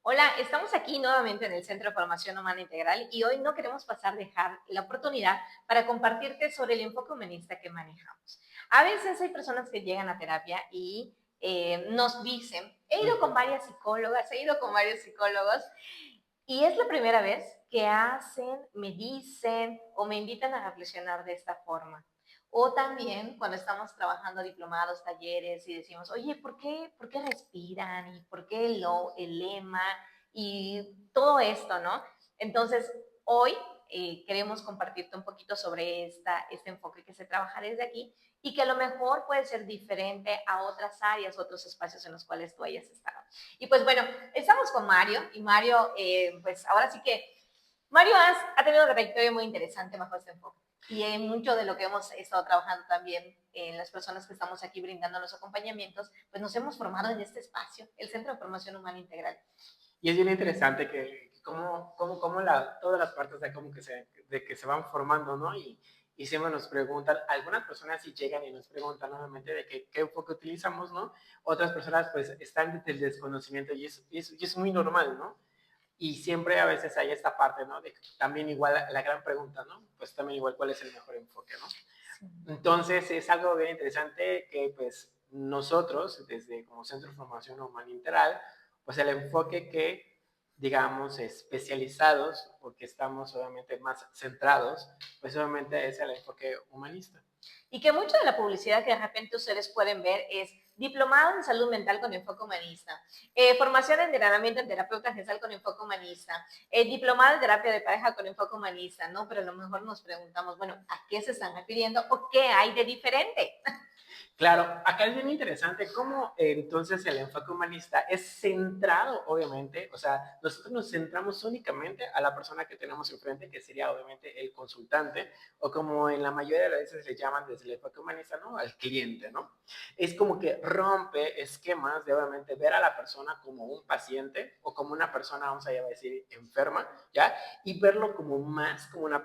Hola, estamos aquí nuevamente en el Centro de Formación Humana Integral y hoy no queremos dejar la oportunidad para compartirte sobre el enfoque humanista que manejamos. A veces hay personas que llegan a terapia y nos dicen, he ido con varias psicólogas, he ido con varios psicólogos y es la primera vez que me dicen o me invitan a reflexionar de esta forma. O también cuando estamos trabajando diplomados, talleres y decimos, oye, por qué respiran? ¿Y por qué el lema? Y todo esto, ¿no? Entonces, hoy queremos compartirte un poquito sobre este enfoque que se trabaja desde aquí y que a lo mejor puede ser diferente a otras áreas, otros espacios en los cuales tú hayas estado. Y pues bueno, estamos con Mario y Mario, pues ahora sí que Mario ha tenido una trayectoria muy interesante bajo este enfoque. Y en mucho de lo que hemos estado trabajando también en las personas que estamos aquí brindando los acompañamientos, pues nos hemos formado en este espacio, el Centro de Formación Humana Integral. Y es bien interesante que todas las partes de que se van formando, ¿no? Y siempre nos preguntan, algunas personas sí llegan y nos preguntan nuevamente de qué enfoque utilizamos, ¿no? Otras personas pues están desde el desconocimiento y es muy normal, ¿no? Y siempre a veces hay esta parte, ¿no? De también igual la gran pregunta, ¿no? Pues también igual cuál es el mejor enfoque, ¿no? Sí. Entonces es algo bien interesante que pues nosotros, desde como Centro de Formación Humana Integral, pues el enfoque que digamos especializados, porque estamos obviamente más centrados, pues obviamente es el enfoque humanista. Y que mucho de la publicidad que de repente ustedes pueden ver es diplomado en salud mental con enfoque humanista, formación en entrenamiento en terapeuta gestal con enfoque humanista, diplomado en terapia de pareja con enfoque humanista, ¿no? Pero a lo mejor nos preguntamos, bueno, ¿a qué se están refiriendo o qué hay de diferente? Claro, acá es bien interesante cómo entonces el enfoque humanista es centrado, obviamente, o sea, nosotros nos centramos únicamente a la persona que tenemos enfrente, que sería obviamente el consultante, o como en la mayoría de las veces le llaman desde el enfoque humanista, ¿no? Al cliente, ¿no? Es como que rompe esquemas de obviamente ver a la persona como un paciente o como una persona, vamos a decir, enferma, ¿ya? Y verlo como más como una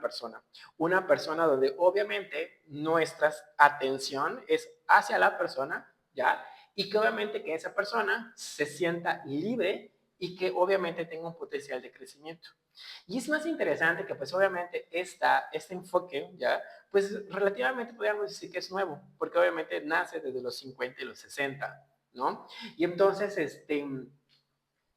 persona donde obviamente nuestra atención es hacia la persona, ¿ya? Y que obviamente que esa persona se sienta libre y que obviamente tenga un potencial de crecimiento. Y es más interesante que pues obviamente este enfoque, ¿ya? Pues relativamente podríamos decir que es nuevo, porque obviamente nace desde los 50 y los 60, ¿no? Y entonces,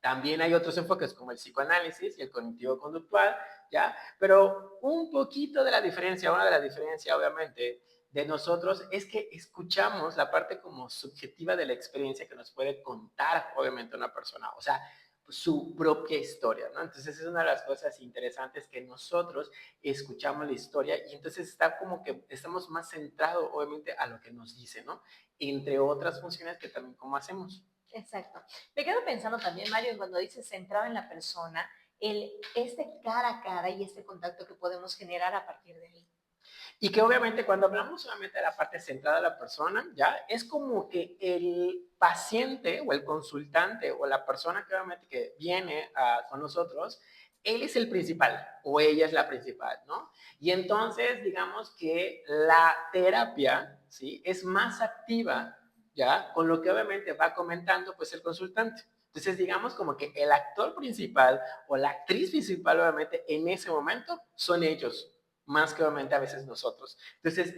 también hay otros enfoques como el psicoanálisis y el cognitivo conductual, ¿ya? Pero un poquito de la diferencia, una de las diferencias obviamente de nosotros es que escuchamos la parte como subjetiva de la experiencia que nos puede contar obviamente una persona, o sea, su propia historia, ¿no? Entonces es una de las cosas interesantes que nosotros escuchamos la historia y entonces está como que estamos más centrados obviamente a lo que nos dice, ¿no? Entre otras funciones que también como hacemos. Exacto. Me quedo pensando también, Mario, cuando dices centrado en la persona, este cara a cara y este contacto que podemos generar a partir de ahí. Y que obviamente cuando hablamos solamente de la parte centrada de la persona, ya es como que el paciente o el consultante o la persona que obviamente que viene con nosotros, él es el principal o ella es la principal, ¿no? Y entonces digamos que la terapia, ¿sí? Es más activa, ¿ya? Con lo que obviamente va comentando pues el consultante. Entonces, digamos como que el actor principal o la actriz principal, obviamente, en ese momento son ellos, más que obviamente a veces nosotros. Entonces,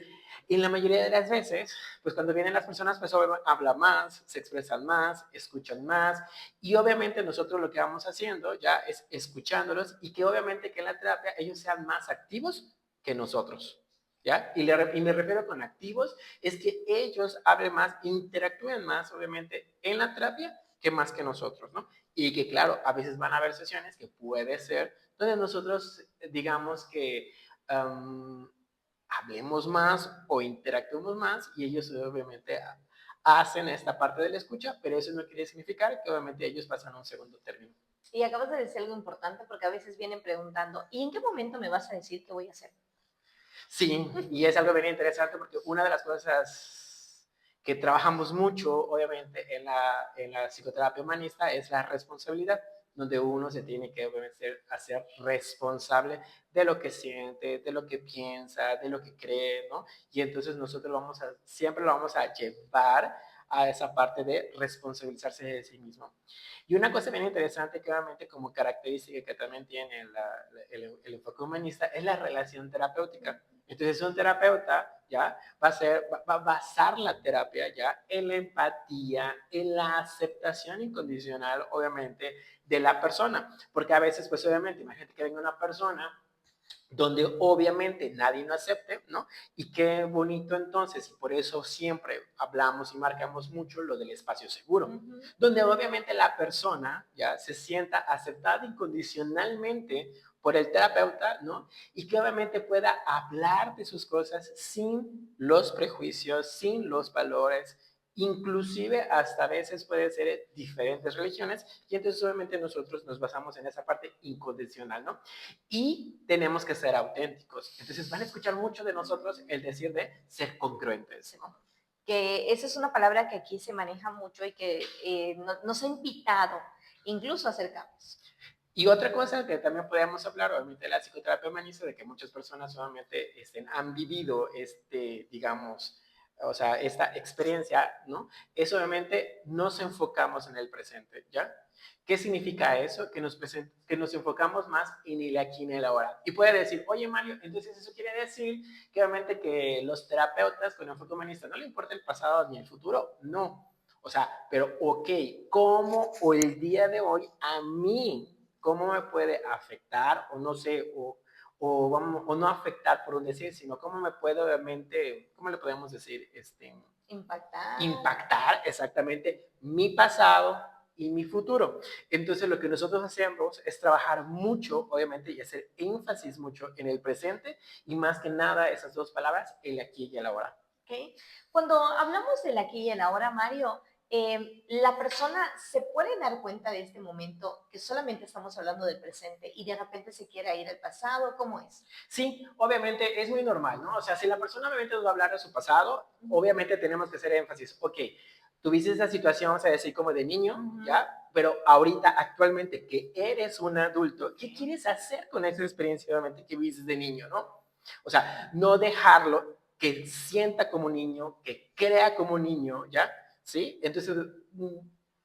en la mayoría de las veces, pues cuando vienen las personas, pues hablan más, se expresan más, escuchan más, y obviamente nosotros lo que vamos haciendo ya es escuchándolos y que obviamente que en la terapia ellos sean más activos que nosotros. ¿Ya? Y me refiero con activos, es que ellos hablen más, interactúen más, obviamente, en la terapia que más que nosotros, ¿no? Y que, claro, a veces van a haber sesiones que puede ser donde nosotros, digamos que hablemos más o interactuemos más y ellos obviamente hacen esta parte de la escucha, pero eso no quiere significar que obviamente ellos pasan a un segundo término. Y acabas de decir algo importante porque a veces vienen preguntando, ¿y en qué momento me vas a decir qué voy a hacer? Sí, y es algo bien interesante porque una de las cosas que trabajamos mucho, obviamente, en la psicoterapia humanista es la responsabilidad, donde uno se tiene que obviamente hacer responsable de lo que siente, de lo que piensa, de lo que cree, ¿no? Y entonces nosotros siempre lo vamos a llevar a esa parte de responsabilizarse de sí mismo. Y una cosa bien interesante que obviamente como característica que también tiene el enfoque humanista es la relación terapéutica. Entonces un terapeuta ya va a basar la terapia ya en la empatía, en la aceptación incondicional, obviamente, de la persona. Porque a veces, pues obviamente, imagínate que venga una persona donde obviamente nadie lo acepte, ¿no? Y qué bonito entonces, y por eso siempre hablamos y marcamos mucho lo del espacio seguro, donde obviamente la persona ya se sienta aceptada incondicionalmente por el terapeuta, ¿no? Y que obviamente pueda hablar de sus cosas sin los prejuicios, sin los valores, inclusive hasta a veces puede ser diferentes religiones, y entonces obviamente nosotros nos basamos en esa parte incondicional, ¿no? Y tenemos que ser auténticos. Entonces van a escuchar mucho de nosotros el decir de ser congruentes. Que esa es una palabra que aquí se maneja mucho y que nos ha invitado incluso a hacer cambios. Y otra cosa que también podemos hablar, obviamente, de la psicoterapia humanista, de que muchas personas solamente han vivido digamos, o sea, esta experiencia, ¿no? Es obviamente nos enfocamos en el presente, ¿ya? ¿Qué significa eso? Que nos enfocamos más en el aquí y en el ahora. Y puede decir, oye Mario, entonces eso quiere decir que obviamente que los terapeutas con enfoque humanista no le importa el pasado ni el futuro, no. O sea, pero ok, ¿cómo o el día de hoy a mí cómo me puede afectar o no sé, o no afectar por un decir, sino cómo me puede obviamente, ¿cómo le podemos decir? Impactar exactamente mi pasado y mi futuro. Entonces lo que nosotros hacemos es trabajar mucho, obviamente, y hacer énfasis mucho en el presente y más que nada esas dos palabras, el aquí y el ahora. Okay. Cuando hablamos del aquí y el ahora, Mario, la persona se puede dar cuenta de este momento que solamente estamos hablando del presente y de repente se quiere ir al pasado. ¿Cómo es? Sí, obviamente es muy normal, ¿no? O sea, si la persona obviamente nos va a hablar de su pasado, obviamente tenemos que hacer énfasis. Ok, tuviste esa situación, o sea, decir como de niño, ¿ya? Pero ahorita, actualmente, que eres un adulto, ¿qué quieres hacer con esa experiencia, obviamente, que viviste de niño, ¿no? O sea, no dejarlo que sienta como niño, que crea como niño, ¿ya? ¿Sí? Entonces,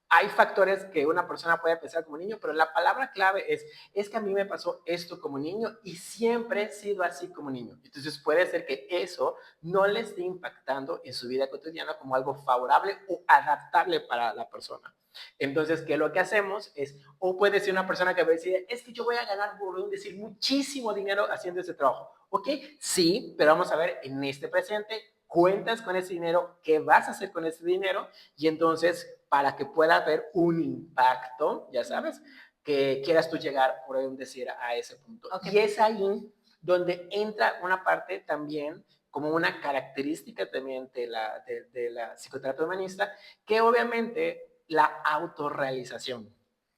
hay factores que una persona puede pensar como niño, pero la palabra clave es que a mí me pasó esto como niño y siempre he sido así como niño. Entonces puede ser que eso no le esté impactando en su vida cotidiana como algo favorable o adaptable para la persona. Entonces, ¿qué es lo que hacemos? O puede ser una persona que va a decir, es que yo voy a ganar, por decir, muchísimo dinero haciendo ese trabajo. Ok, sí, pero vamos a ver en este presente, cuentas con ese dinero, qué vas a hacer con ese dinero y entonces para que pueda haber un impacto, ya sabes, que quieras tú llegar, por decir, a ese punto. Okay. Y es ahí donde entra una parte también como una característica también de la psicoterapia humanista, que obviamente la autorrealización,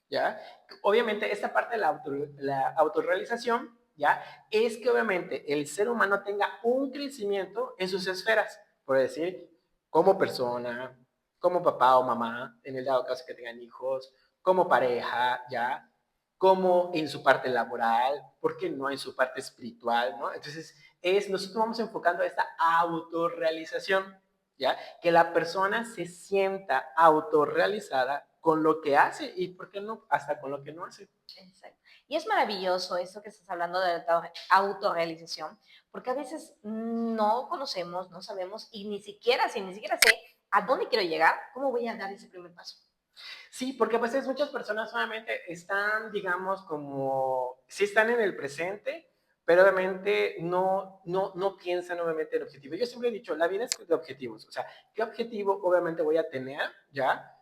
¿ya? Obviamente esta parte de la autorrealización, ¿ya? Es que obviamente el ser humano tenga un crecimiento en sus esferas, por decir, como persona, como papá o mamá, en el dado caso que tengan hijos, como pareja, ¿ya? Como en su parte laboral, ¿por qué no en su parte espiritual, ¿no? Entonces, nosotros vamos enfocando a esta autorrealización, ¿ya? Que la persona se sienta autorrealizada con lo que hace y, ¿por qué no? Hasta con lo que no hace. Exacto. Y es maravilloso eso que estás hablando de la autorrealización, porque a veces no conocemos, no sabemos y ni siquiera, si ni siquiera sé a dónde quiero llegar, ¿cómo voy a dar ese primer paso? Sí, porque pues muchas personas solamente están, digamos, como, sí están en el presente, pero obviamente no piensan obviamente en objetivo. Yo siempre he dicho, la vida es de objetivos, o sea, ¿qué objetivo obviamente voy a tener ya?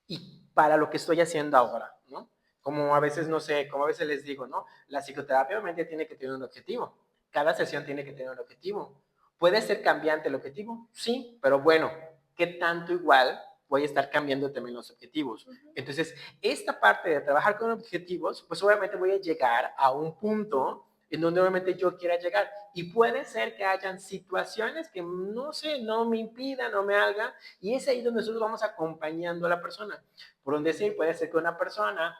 Y para lo que estoy haciendo ahora, ¿no? Como a veces, no sé, como a veces les digo, ¿no? La psicoterapia obviamente tiene que tener un objetivo. Cada sesión tiene que tener un objetivo. ¿Puede ser cambiante el objetivo? Sí, pero bueno, ¿qué tanto igual voy a estar cambiando también los objetivos? Entonces, esta parte de trabajar con objetivos, pues obviamente voy a llegar a un punto en donde obviamente yo quiera llegar. Y puede ser que hayan situaciones que, no sé, no me impidan, no me hagan, y es ahí donde nosotros vamos acompañando a la persona. Por un decir, puede ser que una persona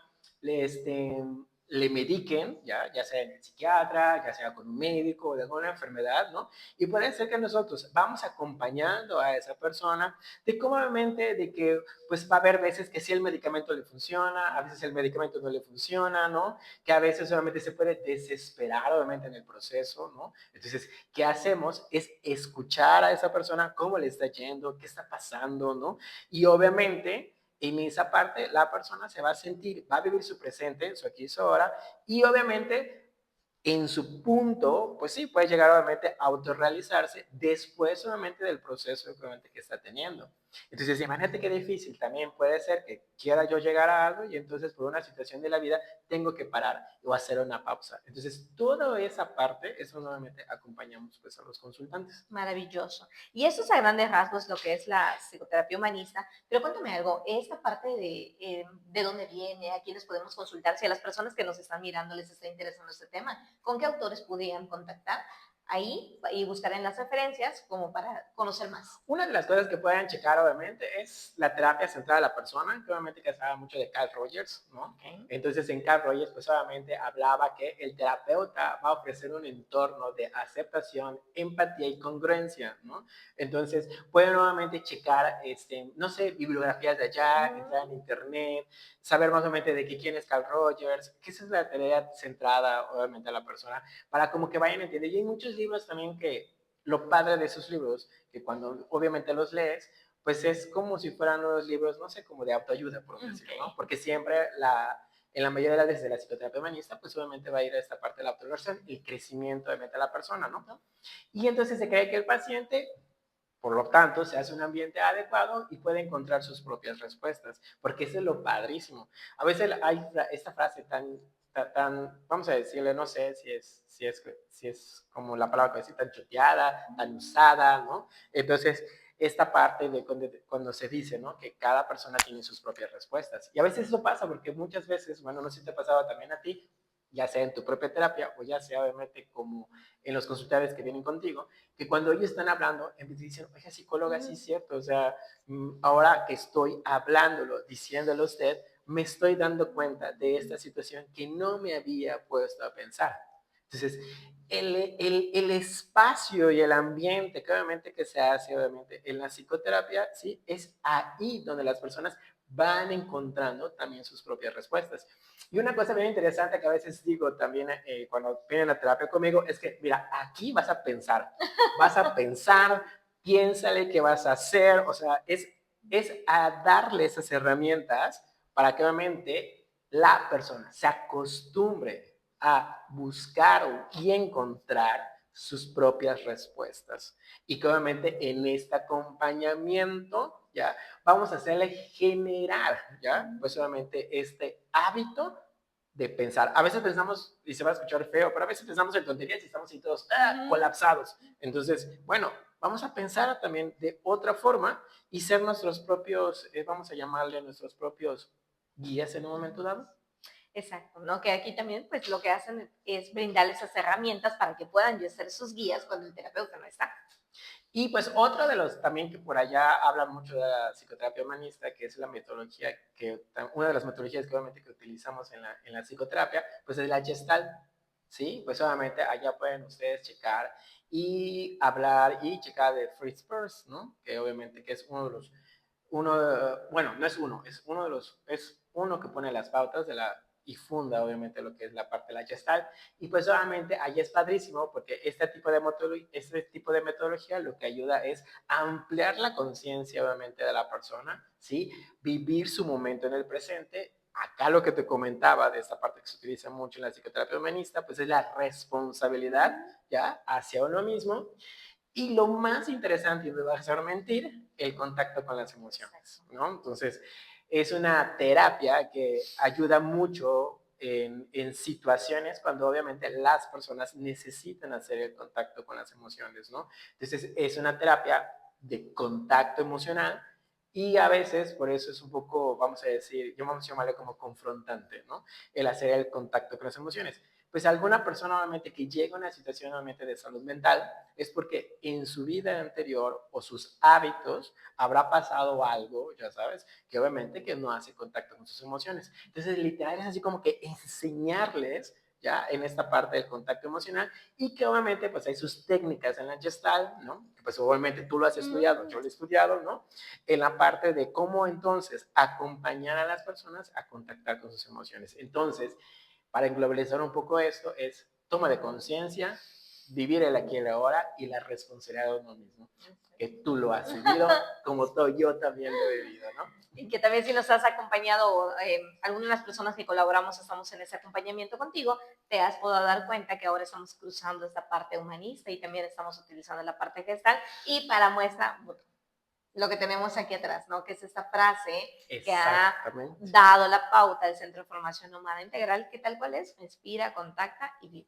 le mediquen, ya sea en el psiquiatra, ya sea con un médico o de alguna enfermedad, ¿no? Y puede ser que nosotros vamos acompañando a esa persona de cómo obviamente de que pues va a haber veces que sí el medicamento le funciona, a veces el medicamento no le funciona, ¿no? Que a veces solamente se puede desesperar obviamente en el proceso, ¿no? Entonces, ¿qué hacemos? Es escuchar a esa persona cómo le está yendo, qué está pasando, ¿no? Y obviamente en esa parte la persona se va a sentir, va a vivir su presente, su aquí y su ahora, y obviamente en su punto, pues sí, puede llegar obviamente a autorrealizarse después obviamente del proceso obviamente que está teniendo. Entonces, imagínate qué difícil también puede ser que quiera yo llegar a algo y entonces por una situación de la vida tengo que parar o hacer una pausa. Entonces, toda esa parte, eso nuevamente acompañamos pues a los consultantes. Maravilloso. Y eso es a grandes rasgos lo que es la psicoterapia humanista. Pero cuéntame algo, esta parte de dónde viene, a quiénes podemos consultar, si a las personas que nos están mirando les está interesando este tema, ¿con qué autores podrían contactar? Ahí y buscar en las referencias como para conocer más. Una de las cosas que pueden checar, obviamente, es la terapia centrada a la persona, que obviamente que se habla mucho de Carl Rogers, ¿no? Okay. Entonces, en Carl Rogers, pues obviamente hablaba que el terapeuta va a ofrecer un entorno de aceptación, empatía y congruencia, ¿no? Entonces, pueden nuevamente checar, no sé, bibliografías de allá, entrar en internet, saber más o menos de quién es Carl Rogers, que esa es la tarea centrada, obviamente, a la persona, para como que vayan a entender. Y hay muchos libros también que lo padre de esos libros, que cuando obviamente los lees, pues es como si fueran unos libros, no sé, como de autoayuda, por decirlo, ¿no? Porque siempre en la mayoría de las veces de la psicoterapia humanista, pues obviamente va a ir a esta parte de la autoevaluación, el crecimiento de la persona, ¿no? Y entonces se cree que el paciente, por lo tanto, se hace un ambiente adecuado y puede encontrar sus propias respuestas, porque eso es lo padrísimo. A veces hay esta frase tan, vamos a decirle, no sé si es como la palabra que decir, tan choteada, tan usada, ¿no? Entonces, esta parte de cuando se dice, ¿no? Que cada persona tiene sus propias respuestas. Y a veces eso pasa porque muchas veces, bueno, no sé si te pasaba también a ti, ya sea en tu propia terapia o ya sea obviamente como en los consultores que vienen contigo, que cuando ellos están hablando, en vez de decir, oye, psicóloga, sí es cierto, o sea, ahora que estoy hablándolo, diciéndolo a usted, me estoy dando cuenta de esta situación que no me había puesto a pensar. Entonces, el espacio y el ambiente que obviamente que se hace obviamente en la psicoterapia, ¿sí? Es ahí donde las personas van encontrando también sus propias respuestas. Y una cosa bien interesante que a veces digo también cuando vienen a terapia conmigo es que, mira, aquí vas a pensar, piénsale qué vas a hacer, o sea, es a darle esas herramientas para que obviamente la persona se acostumbre a buscar y encontrar sus propias respuestas. Y que obviamente en este acompañamiento, ¿ya? Vamos a hacerle generar, ¿ya? Pues obviamente este hábito de pensar. A veces pensamos, y se va a escuchar feo, pero a veces pensamos en tonterías y estamos ahí todos colapsados. Entonces, bueno, vamos a pensar también de otra forma y ser nuestros propios, vamos a llamarle nuestros propios guías en un momento dado. Exacto, ¿no? Que aquí también, pues lo que hacen es brindarles esas herramientas para que puedan ser sus guías cuando el terapeuta no está. Y pues otro de los también que por allá habla mucho de la psicoterapia humanista, que es la metodología, una de las metodologías que obviamente que utilizamos en la psicoterapia, pues es la Gestalt, ¿sí? Pues obviamente allá pueden ustedes checar y hablar y checar de Fritz Perls, ¿no? Que obviamente que es bueno, no es uno, es uno que pone las pautas y funda obviamente lo que es la parte de la Gestalt. Y pues obviamente ahí es padrísimo porque este tipo de metodología lo que ayuda es a ampliar la conciencia obviamente de la persona, ¿sí? Vivir su momento en el presente. Acá lo que te comentaba de esta parte que se utiliza mucho en la psicoterapia humanista, pues es la responsabilidad, ¿ya? Hacia uno mismo. Y lo más interesante, y me vas a hacer mentir, el contacto con las emociones, ¿no? Entonces, es una terapia que ayuda mucho en situaciones cuando obviamente las personas necesitan hacer el contacto con las emociones, ¿no? Entonces, es una terapia de contacto emocional y a veces, por eso es un poco, vamos a decir, yo vamos a llamarle como confrontante, ¿no? El hacer el contacto con las emociones. pues alguna persona obviamente que llega a una situación obviamente de salud mental es porque en su vida anterior o sus hábitos habrá pasado algo, ya sabes, que obviamente que no hace contacto con sus emociones. Entonces, literal es así como que enseñarles ya en esta parte del contacto emocional y que obviamente pues hay sus técnicas en la Gestalt, ¿no? Que pues obviamente tú lo has estudiado, yo lo he estudiado, ¿no? En la parte de cómo entonces acompañar a las personas a contactar con sus emociones. Entonces, para globalizar un poco esto, es toma de conciencia, vivir el aquí y el ahora y la responsabilidad de uno mismo. Que tú lo has vivido, como yo también lo he vivido, ¿no? Y que también si nos has acompañado, algunas de las personas que colaboramos estamos en ese acompañamiento contigo, te has podido dar cuenta que ahora estamos cruzando esta parte humanista y también estamos utilizando la parte gestal. Y para muestra, lo que tenemos aquí atrás, ¿no? Que es esta frase que ha dado la pauta del Centro de Formación Nómada Integral, que tal cual es, inspira, contacta y vive.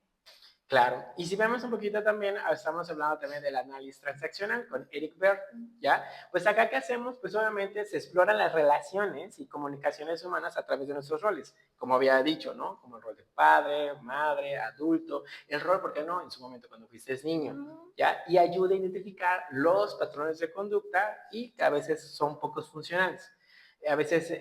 Claro, y si vemos un poquito también, estamos hablando también del análisis transaccional con Eric Berne, ¿ya? Pues acá, ¿qué hacemos? Pues obviamente se exploran las relaciones y comunicaciones humanas a través de nuestros roles, como había dicho, ¿no? Como el rol de padre, madre, adulto, el rol, ¿por qué no? En su momento cuando fuiste niño, ¿ya? Y ayuda a identificar los patrones de conducta y que a veces son pocos funcionales. A veces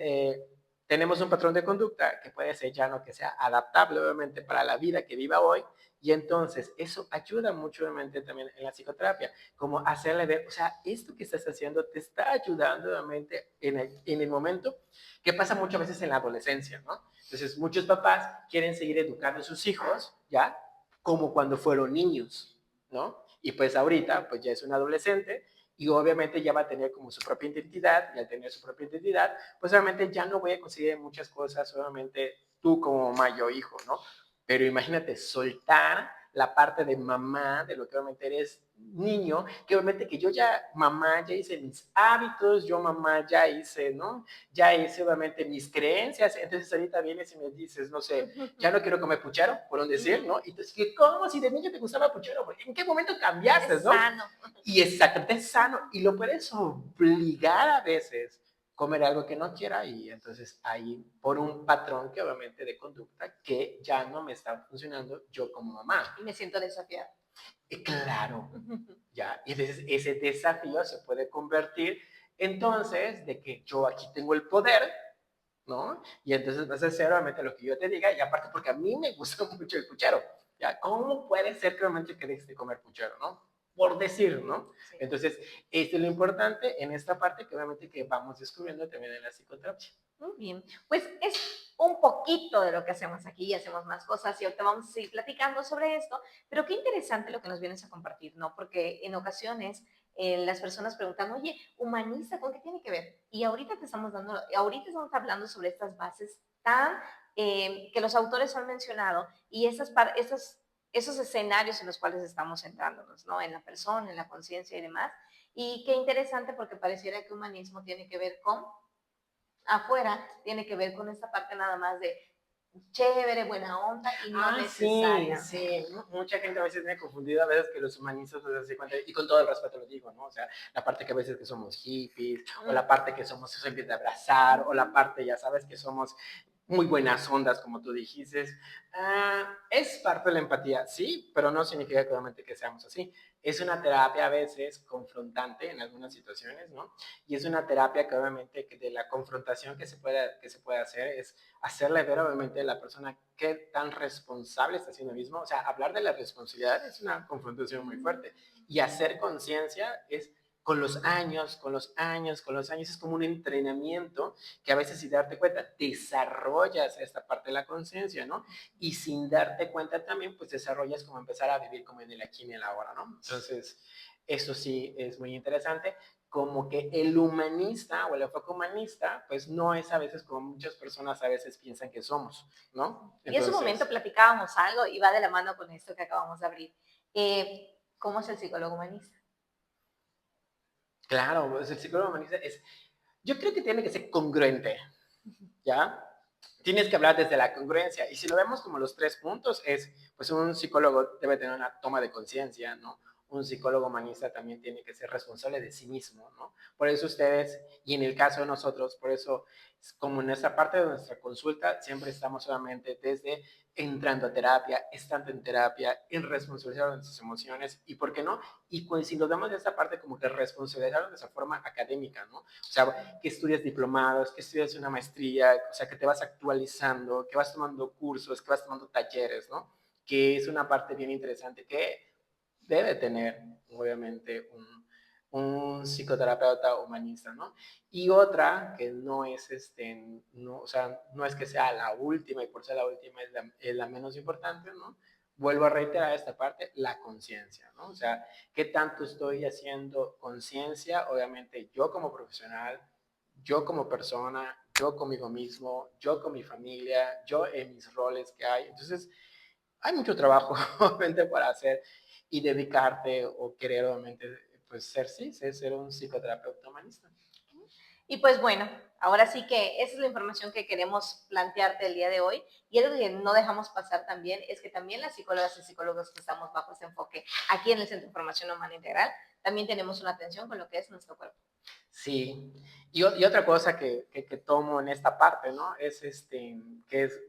tenemos un patrón de conducta que puede ser ya no que sea adaptable, obviamente, para la vida que viva hoy, y entonces eso ayuda mucho obviamente también en la psicoterapia, como hacerle ver, o sea, esto que estás haciendo te está ayudando obviamente en el momento, que pasa muchas veces en la adolescencia, ¿no? Entonces muchos papás quieren seguir educando a sus hijos, ¿ya? Como cuando fueron niños, ¿no? Y pues ahorita, pues ya es un adolescente y obviamente ya va a tener como su propia identidad y al tener su propia identidad, pues obviamente ya no voy a conseguir muchas cosas, obviamente tú como mamá, yo hijo, ¿no? Pero imagínate, soltar la parte de mamá, de lo que obviamente eres niño, que obviamente que yo ya, mamá, ya hice mis hábitos, yo mamá ya hice, ¿no? Ya hice obviamente mis creencias, entonces ahorita vienes y me dices, no sé, ya no quiero comer puchero, por un decir, ¿no? Y entonces, ¿cómo si de niño te gustaba puchero? ¿En qué momento cambiaste, no? Sano. Y exactamente es sano, y lo puedes obligar a veces comer algo que no quiera y entonces ahí por un patrón que obviamente de conducta que ya no me está funcionando yo como mamá. Y me siento desafiada. Claro, ya. Y entonces ese desafío se puede convertir entonces de que yo aquí tengo el poder, ¿no? Y entonces vas a hacer obviamente lo que yo te diga y aparte porque a mí me gusta mucho el puchero, ¿ya? ¿Cómo puede ser que realmente que dejes de comer puchero, ¿no? Por decir, ¿no? Sí. Entonces, esto es lo importante en esta parte que obviamente que vamos descubriendo también en la psicoterapia. Muy bien, pues es un poquito de lo que hacemos aquí y hacemos más cosas y ahorita vamos a seguir platicando sobre esto, pero qué interesante lo que nos vienes a compartir, ¿no? Porque en ocasiones las personas preguntan, oye, humanista, ¿con qué tiene que ver? Y ahorita estamos hablando sobre estas bases tan que los autores han mencionado y esos escenarios en los cuales estamos centrándonos, ¿no? En la persona, en la conciencia y demás. Y qué interesante porque pareciera que humanismo tiene que ver con afuera, tiene que ver con esta parte nada más de chévere, buena onda y no necesaria. Sí, mucha gente a veces me ha confundido a veces que los humanistas, pues, así, y con todo el respeto lo digo, ¿no? O sea, la parte que a veces que somos hippies, o la parte que somos siempre de abrazar, o la parte, ya sabes, que somos muy buenas ondas, como tú dijiste. Es parte de la empatía, sí, pero no significa que obviamente que seamos así. Es una terapia a veces confrontante en algunas situaciones, ¿no? Y es una terapia que obviamente que de la confrontación que se puede hacer es hacerle ver obviamente a la persona qué tan responsable está haciendo mismo. O sea, hablar de la responsabilidad es una confrontación muy fuerte. Y hacer conciencia es con los años, con los años, con los años, es como un entrenamiento que a veces sin darte cuenta desarrollas esta parte de la conciencia, ¿no? Y sin darte cuenta también, pues desarrollas como empezar a vivir como en el aquí y en el ahora, ¿no? Entonces, eso sí es muy interesante como que el humanista o el enfoque humanista, pues no es a veces como muchas personas a veces piensan que somos, ¿no? Entonces, y en su momento platicábamos algo y va de la mano con esto que acabamos de abrir. ¿Cómo es el psicólogo humanista? Claro, pues el psicólogo humanista es, yo creo que tiene que ser congruente, ¿ya? Tienes que hablar desde la congruencia. Y si lo vemos como los 3 puntos, es, pues un psicólogo debe tener una toma de conciencia, ¿no? un psicólogo humanista también tiene que ser responsable de sí mismo, ¿no? Por eso ustedes, y en el caso de nosotros, por eso, como en esta parte de nuestra consulta, siempre estamos solamente desde entrando a terapia, estando en terapia, en responsabilizar de nuestras emociones, y por qué no, y pues, si lo damos de esta parte como que responsabilizar de esa forma académica, ¿no? O sea, que estudias diplomados, que estudias una maestría, o sea, que te vas actualizando, que vas tomando cursos, que vas tomando talleres, ¿no? Que es una parte bien interesante que debe tener, obviamente, un psicoterapeuta humanista, ¿no? Y otra que no es, no, o sea, no es que sea la última y por ser la última es la menos importante, ¿no? Vuelvo a reiterar esta parte, la conciencia, ¿no? O sea, ¿qué tanto estoy haciendo conciencia? Obviamente yo como profesional, yo como persona, yo conmigo mismo, yo con mi familia, yo en mis roles que hay. Entonces, hay mucho trabajo obviamente para hacer y dedicarte o querer obviamente pues ser sí, ser un psicoterapeuta humanista. Y pues bueno, ahora sí que esa es la información que queremos plantearte el día de hoy. Y algo que no dejamos pasar también es que también las psicólogas y psicólogos que estamos bajo este enfoque aquí en el Centro de Formación Humana Integral, también tenemos una atención con lo que es nuestro cuerpo. Sí, y otra cosa que tomo en esta parte, ¿no? Es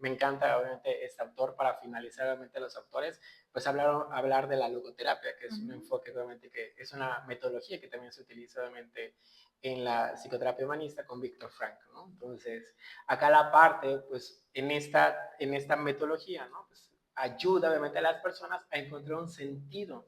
me encanta obviamente este autor, para finalizar obviamente los autores, pues hablar de la logoterapia, que es un enfoque obviamente que es una metodología que también se utiliza obviamente en la psicoterapia humanista con Víctor Frankl, ¿no? Entonces, acá la parte, pues en esta metodología, ¿no? Pues ayuda obviamente a las personas a encontrar un sentido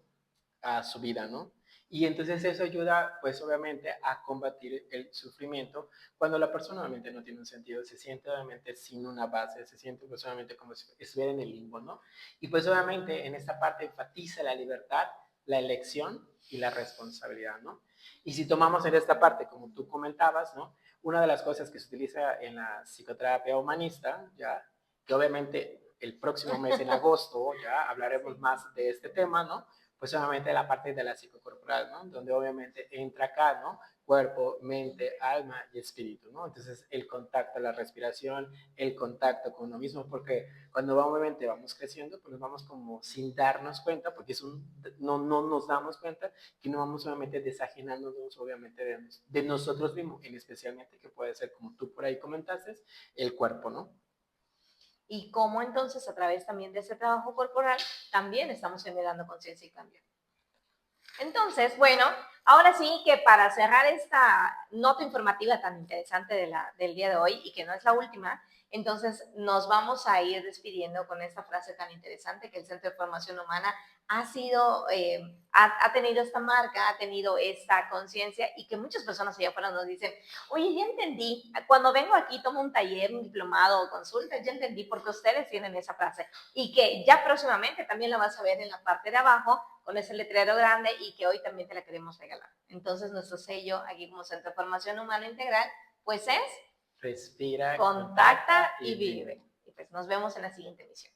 a su vida, ¿no? Y entonces eso ayuda, pues obviamente, a combatir el sufrimiento cuando la persona obviamente no tiene un sentido, se siente obviamente sin una base, se siente pues obviamente como si estuviera en el limbo, ¿no? Y pues obviamente en esta parte enfatiza la libertad, la elección y la responsabilidad, ¿no? Y si tomamos en esta parte, como tú comentabas, ¿no? Una de las cosas que se utiliza en la psicoterapia humanista, ya, que obviamente el próximo mes, en agosto, ya hablaremos más de este tema, ¿no? Pues obviamente la parte de la psicocorporal, ¿no? Donde obviamente entra acá, ¿no? Cuerpo, mente, alma y espíritu, ¿no? Entonces el contacto, la respiración, el contacto con uno mismo, porque cuando obviamente vamos creciendo, pues nos vamos como sin darnos cuenta, porque no nos damos cuenta que no vamos obviamente desajenándonos obviamente de nosotros mismos, en especialmente que puede ser, como tú por ahí comentaste, el cuerpo, ¿no? Y cómo entonces a través también de ese trabajo corporal también estamos generando conciencia y cambio. Entonces, bueno, ahora sí que para cerrar esta nota informativa tan interesante del día de hoy y que no es la última, entonces nos vamos a ir despidiendo con esta frase tan interesante que el Centro de Formación Humana ha sido, ha tenido esta marca, ha tenido esta conciencia y que muchas personas allá afuera nos dicen, oye, ya entendí, cuando vengo aquí tomo un taller, un diplomado o consulta, ya entendí por qué ustedes tienen esa frase y que ya próximamente también la vas a ver en la parte de abajo con ese letrero grande y que hoy también te la queremos regalar. Entonces, nuestro sello aquí como Centro de Formación Humana Integral, pues es Respira, Contacta y Vive. Y pues nos vemos en la siguiente emisión.